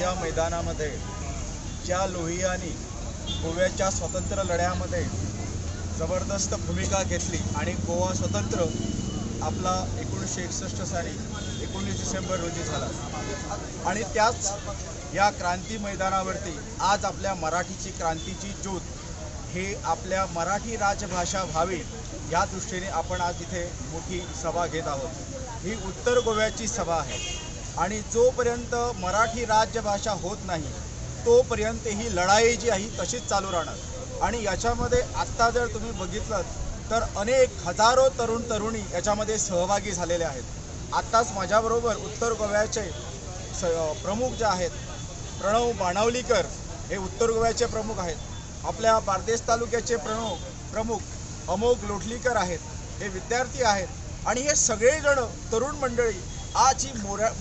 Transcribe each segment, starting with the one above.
या मैदानामध्ये ज्या लोहियांनी गोव्याच्या स्वातंत्र्य लढ्यामध्ये जबरदस्त भूमिका घेतली आणि गोवा स्वतंत्र आपला 1961 साली 19 डिसेंबर रोजी झाला आणि त्याच या क्रांती मैदानावरती आज आपल्या मराठीची क्रांतीची ज्योत हे आपल्या मराठी राजभाषा व्हावी या दृष्टीने आपण आज इथे मोठी सभा घेत आहोत। ही उत्तर गोव्याची सभा आहे आणि जोपर्यंत मराठी राजभाषा होत नाही तोपर्यंत ही लढाई जी आहे तशीच चालू राहणार आणि याच्यामध्ये आत्ता जर तुम्ही बघितलं तर अनेक हजारो तरुण तरुणी याच्यामध्ये सहभागी झालेले आहेत। आत्ताच माझ्याबरोबर उत्तर गोव्याचे प्रमुख जे आहेत प्रणव बाणावलीकर हे उत्तर गोव्याचे प्रमुख आहेत, आपल्या बारदेस तालुक्याचे प्रमुख अमोघ लोटलीकर आहेत, हे विद्यार्थी आहेत आणि हे सगळेजण तरुण मंडळी आज ही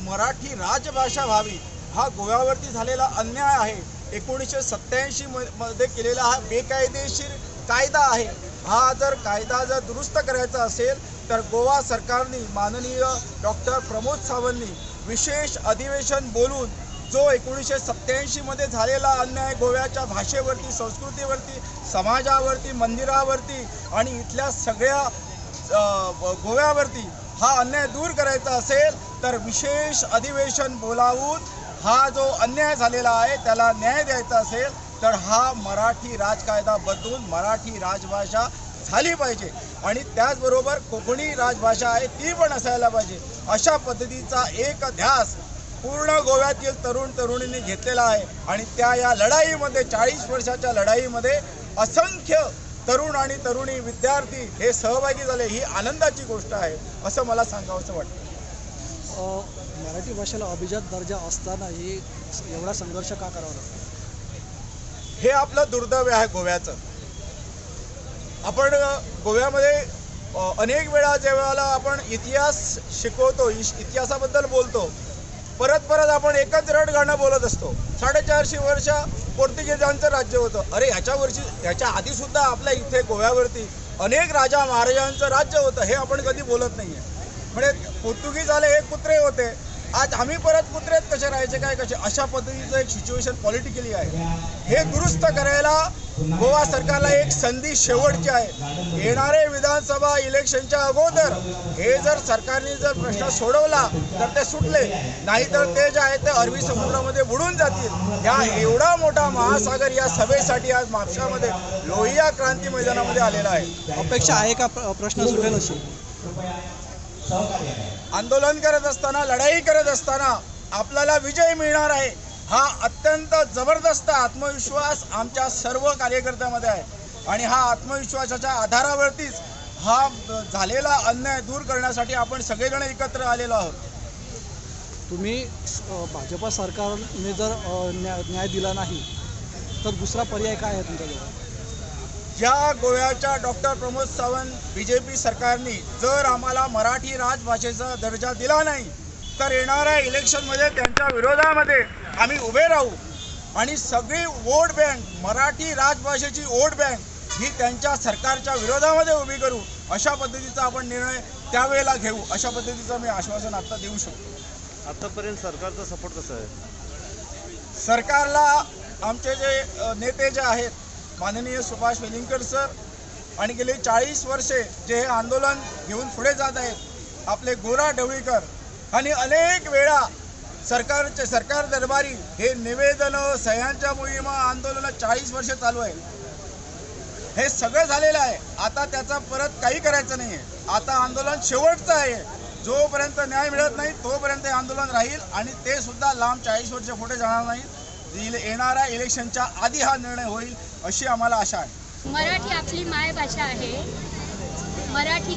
मराठी राजभाषा व्हावी हा गोव्यावरती झालेला अन्याय आहे, 1987 मध्ये केलेला हा बेकायदेशीर कायदा आहे, हा जर कायदा जर दुरुस्त करायचा असेल तर गोवा सरकारने माननीय डॉक्टर प्रमोद सावंतनी विशेष अधिवेशन बोलून जो 1987 मध्ये झालेला अन्याय गोव्याच्या भाषेवरती, संस्कृतीवरती, समाजावरती, मंदिरावरती आणि इथल्या सगळ्या गोव्यावरती हा अन्याय दूर करायचा असेल तर विशेष अधिवेशन बोलावून हा जो अन्याय झालेला आहे त्याला न्याय द्यायचा असेल तर हा मराठी राजकायदा बदलून मराठी राजभाषा झाली पाहिजे आणि त्याचबरोबर कोकणी राजभाषा आहे ती पण असायला पाहिजे। अशा पद्धतीचा एक ध्यास पूर्ण गोव्यातील तरुण तरुणींनी घेतलेला आहे आणि त्या या लढाईमध्ये 40 वर्षाच्या लढाईमध्ये असंख्य तरुण आणि तरुणी विद्यार्थी हे सहभागी झाले, ही आनंदाची गोष्ट आहे असं मला सांगावंसं वाटतं। मराठी भाषेला अभिजात दर्जा असतानाही एवढा संघर्ष का करावा लागतो? हे आपलं दुर्दैव आहे गोव्याचं। आपण गोव्यामध्ये अनेक वेळा जेव्हा आपण इतिहास शिकवतो, इतिहासाबद्दल बोलतो, परत आपण एकच रट गाणं बोलत असतो। 450 वर्ष पोर्तुगीजांचं राज्य होतं। अरे ह्याच्या आधीसुद्धा आपल्या इथे गोव्यावरती अनेक राजा महाराजांचं राज्य होतं, हे आपण कधी बोलत नाही आहे। म्हणजे पोर्तुगीज आले हे कुत्रे होते, आज आम्ही परत कुत्रेत कसे राहायचे काय कसे, अशा पद्धतीचं एक सिच्युएशन पॉलिटिकली आहे। हे दुरुस्त करायला गोवा सरकारला एक संधी शेवटची आहे। येणारे विधानसभा इलेक्शनच्या अगोदर हे जर सरकारने जर प्रश्न सोडवला तर ते सुटले, नाहीतर ते जे आहे ते अरबी समुद्रामध्ये बुडून जातील। या एवढा मोठा महासागर या सभेसाठी आज म्हापशामध्ये लोहिया क्रांती मैदानामध्ये आलेला आहे। अपेक्षा आहे का प्रश्न सुटेल अशी? आंदोलन करत असताना, लढाई करत असताना आपल्याला विजय मिळणार आहे हा अत्यंत जबरदस्त आत्मविश्वास आमच्या सर्व कार्यकर्त्यांमध्ये आहे आणि हा आत्मविश्वासाच्या आधारावरतीच हा झालेला अन्याय दूर करण्यासाठी आपण सगळेजण एकत्र आलेलो आहोत। तुम्ही भाजपा सरकारने जर न्याय दिला नाही तर दुसरा पर्याय काय आहे तुमच्याजवळ? या गोव्याच्या डॉक्टर प्रमोद सावंत बीजेपी सरकारने जर आम्हाला मराठी राजभाषेचा दर्जा दिला नाही तर येणाऱ्या इलेक्शनमध्ये त्यांच्या विरोधामध्ये आम्ही उभे राहू आणि सगळी वोट बँक, मराठी राजभाषेची वोट बँक ही त्यांच्या सरकारच्या विरोधामध्ये उभी करू, अशा पद्धतीचा आपण निर्णय त्यावेळेला घेऊ, अशा पद्धतीचं मी आश्वासन आता देऊ शकतो। आतापर्यंत सरकारचा सपोर्ट कसा आहे? सरकारला आमचे जे नेते जे आहेत माननीय सुभाष वेलिंगकर सर आणि गेली 40 वर्षे जे हे आंदोलन घेऊन पुढे जात आहेत आपले गोरा ढवळीकर आणि अनेक वेळा सरकार दरबारी हे निवेदनं, सह्यांच्या मोहिमा, आंदोलन 40 वर्ष चालू आहे। हे सगळं झालेलं आहे, आता त्याचा परत काही करायचं नाही आहे। आता आंदोलन शेवटचं आहे, जोपर्यंत न्याय मिळत नाही तोपर्यंत हे आंदोलन राहील आणि ते सुद्धा लांब 40 वर्ष पुढे जाणार नाही। येणाऱ्या इलेक्शनच्या आधी हा निर्णय होईल अशी आम्हाला आशा आहे। मराठी आपली मायभाषा आहे, मराठी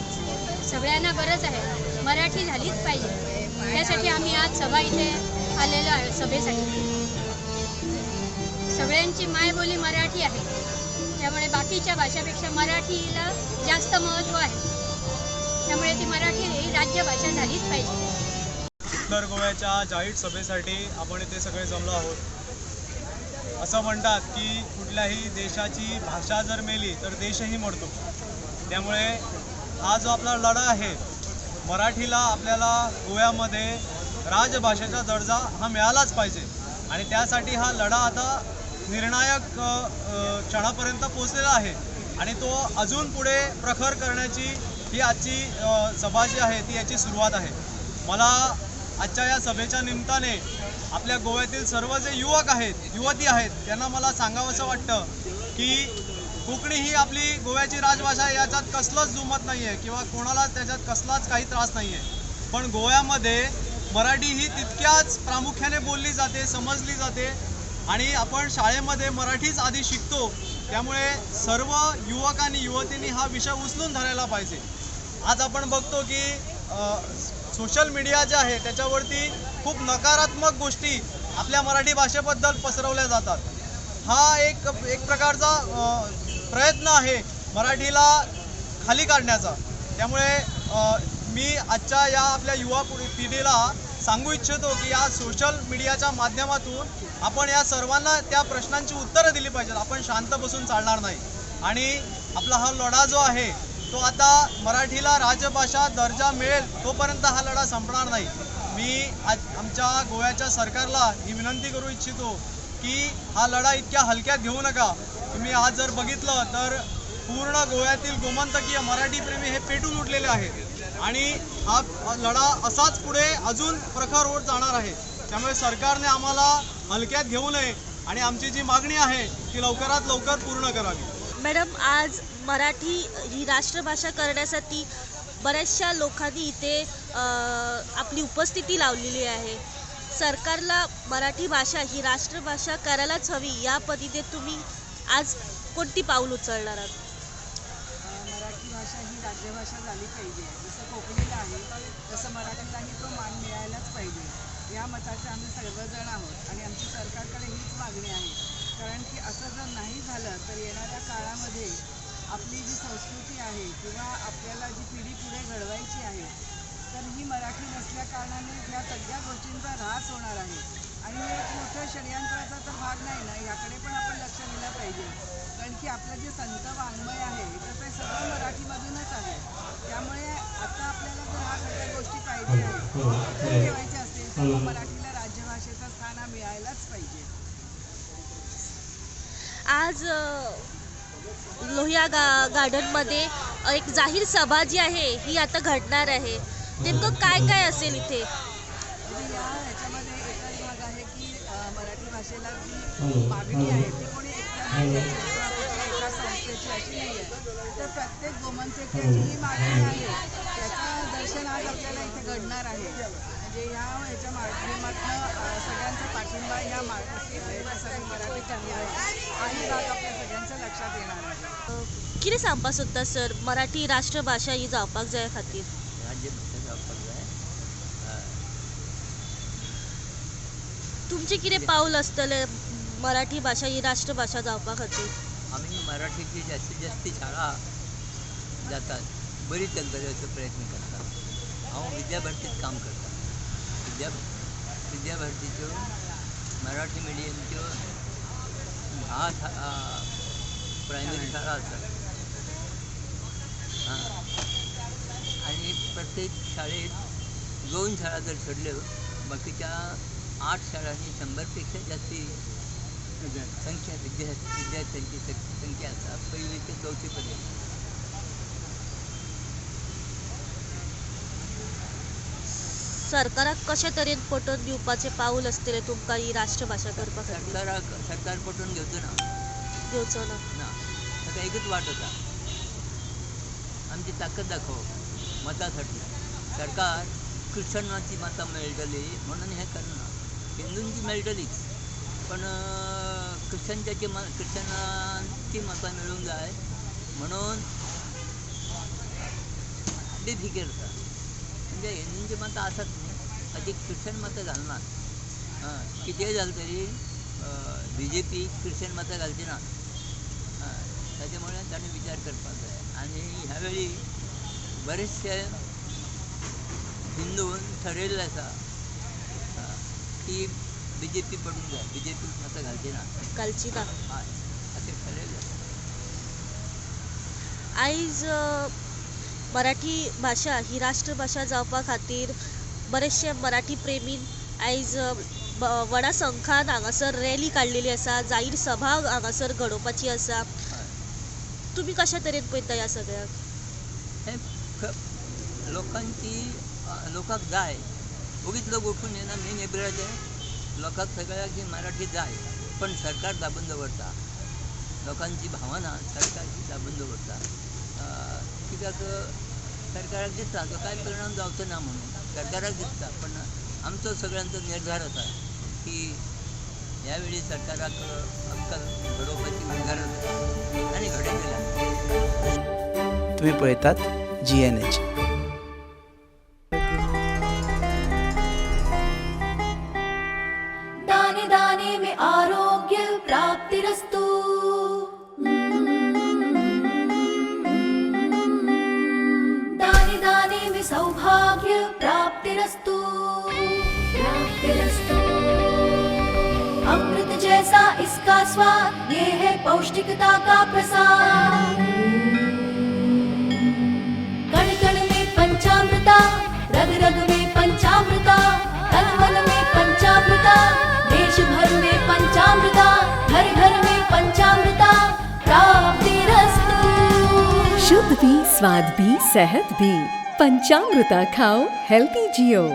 सगळ्यांना गरज आहे, मराठी झालीच पाहिजे। त्यासाठी आम्ही आज सभा इथे आलेलो आहे। सभेसाठी सगळ्यांची मायबोली मराठी आहे, त्यामुळे बाकीच्या भाषापेक्षा मराठीला जास्त महत्त्व आहे, त्यामुळे ती मराठी ही राज्यभाषा झालीच पाहिजे। उत्तर गोव्याच्या जाहीर सभेसाठी आपण इथे सगळे जमलो आहोत। असं म्हणतात की कुठल्याही देशाची भाषा जर मेली तर देशही मरतो, त्यामुळे हा जो आपला लढा आहे मराठीला आपल्याला गोव्यामध्ये राजभाषेचा दर्जा हा मिळालाच पाहिजे। आणि त्यासाठी हा लढा आता निर्णायक क्षणापर्यंत पोहोचलेला आहे आणि तो अजून पुढे प्रखर करण्याची ही आजची सभा जी आहे ती याची सुरुवात आहे. मला आजच्या या सभेच्या निमित्ताने आपल्या गोव्यातील सर्व जे युवक आहेत, युवती आहेत, त्यांना मला सांगावंसं वाटतं की कोकणी ही आपली गोव्याची राजभाषा आहे, याच्यात कसलंच दुमत नाही आहे किंवा कोणालाच त्याच्यात कसलाच काही त्रास नाही आहे. पण गोव्यामध्ये मराठी ही तितक्याच प्रामुख्याने बोलली जाते, समजली जाते आणि आपण शाळेमध्ये मराठीच आधी शिकतो. त्यामुळे सर्व युवक आणि युवतींनी हा विषय उचलून धरायला पाहिजे. आज आपण बघतो की सोशल मीडिया जे आहे त्याच्यावरती खूप नकारात्मक गोष्टी आपल्या मराठी भाषेबद्दल पसरवल्या जातात. हा एक प्रकारचा प्रयत्न आहे मराठीला खाली काढण्याचा. त्यामुळे मी आजच्या या आपल्या युवा पिढीला सांगू इच्छितो की या सोशल मीडियाच्या माध्यमातून आपण या सर्वांना त्या प्रश्नांची उत्तरं दिली पाहिजेत. आपण शांत बसून चालणार नाही आणि आपला हा लढा जो आहे तो आता मराठीला राजभाषा दर्जा मिळेल तोपर्यंत हा लढा संपणार नाही. मी आज आमच्या गोव्याच्या सरकारला ही विनंती करू इच्छितो की हा लढा इतक्या हलक्यात घेऊ नका. तुम्ही आज जर बघितलं तर पूर्ण गोव्यातील गोमंतकीय मराठी प्रेमी हे पेटून उठलेले आहेत आणि हा लढा असाच पुढे अजून प्रखर होत जाणार आहे. त्यामुळे सरकारने आम्हाला हलक्यात घेऊ नये आणि आमची जी मागणी आहे ती लवकरात लवकर पूर्ण करावी. मॅडम, आज मराठी ही राष्ट्रभाषा करण्यासाठी बऱ्याचशा लोकांनी इथे आपली उपस्थिती लावलेली आहे. सरकारला मराठी भाषा ही राष्ट्रभाषा करायलाच हवी या पद्धतीने तुम्ही आज कोणती पाऊल उचलणार आहात? मराठी भाषा ही राज्यभाषा झाली पाहिजे. जसं कोकणीला आहे तसं मराठीलाही तो मान मिळायलाच पाहिजे या मताचे आम्ही सर्वजण आहोत आणि आमची सरकारकडे हीच मागणी आहे. कारण की असं जर नाही झालं तर येणाऱ्या काळामध्ये आपली जी संस्कृती आहे किंवा आपल्याला जी पिढी पुढे घडवायची आहे तर ही मराठी नसल्या कारणाने या सगळ्या गोष्टींचा ऱ्हास होणार आहे. आणि हे एक मोठं षडयंत्राचा तर भाग नाही ना, याकडे पण आपण लक्ष दिलं पाहिजे. कारण की आपलं जे संत वाङ्मय आहे तर ते सगळं मराठीमधूनच आहे. त्यामुळे आता आपल्याला जर ह्या सगळ्या गोष्टी पाहिजे आहेत ठेवायच्या असतील तर मराठीला राज्यभाषेचं स्थान मिळायलाच पाहिजे. आज लोहिया गार्डनमध्ये एक जाहीर सभा जी आहे ही आता घडणार आहे. नेमकं काय काय असेल इथे? म्हणजे ह्याच्यामध्ये एकच भाग आहे की मराठी भाषेला जी मागणी आहे ती कोणी एका संस्थेची अशी नाही आहे, तर प्रत्येक गोमंतकीयाची ही मागणी आहे. त्याचं दर्शन आज आपल्याला इथे घडणार आहे. म्हणजे ह्याच्या माध्यमातून सगळ्यांचा पाठिंबा ह्या याच्यासाठी मराठी कमी आहे आणि भाग आपल्या सगळ्यांच्या लक्षात येणार आहे. किती सांगपास होता सर मराठी राष्ट्रभाषा ही जावपाक जाय खातीर? राज्यभाषा जावपाक जाय. तुमचे किती पाऊल असतले मराठी भाषा ही राष्ट्रभाषा जावपा खातीर? आम्ही मराठीची जास्तीत जास्त शाळा जातात बरी चलतली असो प्रयत्न करतात. हांव विद्याभारतीत काम करता. विद्याभारतीच्यो मराठी मिडियमच्यो 10 प्रायमरी शाळा आसात आणि प्रत्येक शाळेत 2 शाळा जर सोडल्यो बाकीच्या 8 शाळांनी 100पेक्षा जास्ती संख्या विद्यार्थ्यांची संख्या आसा 1ली ते 4थी पर्यंत. सरकाराक कशा तरेन पटोवन दिवपाचे पाऊल असतले तुमकां ही राष्ट्रभाषा करपा खातीर? सरकार पटोवन घेवचो घेवचो ना. ताका एकच वाट आसा, आमची ताकद दाखोवप मतासाठी. सरकार क्रिश्चनांची मतां मेळटली म्हणून हें करना, हिंदूंची मेळटलीच पण क्रिश्चनांची मतां मेळूंक जाय म्हणून डिफी करता. म्हणजे हिंदूंची मतां आसात न्ही, ताची क्रिश्चन मतां घालनात. कितेंय जालें तरी BJP क्रिश्चन मतां घालची ना. त्याच्यामुळे ताणें विचार करपाक जाय. आनी ह्या वेळी बरेचशे हिंदून ठरयल्लें आसा की BJP पडूंक जाय, BJP मतां घालची ना. घालची ना. हय, अशें ठरयल्लें आसा. आयज मराठी भाषा ही राष्ट्रभाषा जावपा खातीर बरेचशे मराठी प्रेमीन आयज व्हडा संख्यान हांगासर रॅली काडलेली आसा, जाहीर सभा हांगासर घडोवपाची आसा. तुमी कशा तरेन पळयता ह्या सगळ्याक? हे लोकांक जाय, उगीच लोक उठून येना. मेन एप्रिलाचे लोकांक सगळ्याक ही मराठी जाय, पण सरकार दाबून दवरता. लोकांची भावना सरकारची दाबून दवरता. कित्याक सरकाराक दिसता तो कांय परिणाम जावचो ना म्हणून. सरकाराक दिसता, पण आमचो सगळ्यांचो निर्धार आसा की ह्या वेळी सरकाराक अक्कल घडोवपाची निर्धार आसा आनी घडयतले. तुम्ही पळयतात GNH. दाने दाने में आरोग्य प्राप्तिरस्तु. दाने दाने में सौभाग्य प्राप्तिरस्तु. प्राप्तिरस्तु. अमृत जैसा इसका स्वाद, ये है पौष्टिकता का प्रसाद. कण कण में पंचामृता, रग रग में पंचामृता, तन मन में पंचामृता, देश भर में पंचामृता, घर घर में पंचामृता प्राप्तिरस्तु. शुद्ध भी, स्वाद भी, सेहत भी. पंचामृता खाओ, हेल्दी जियो.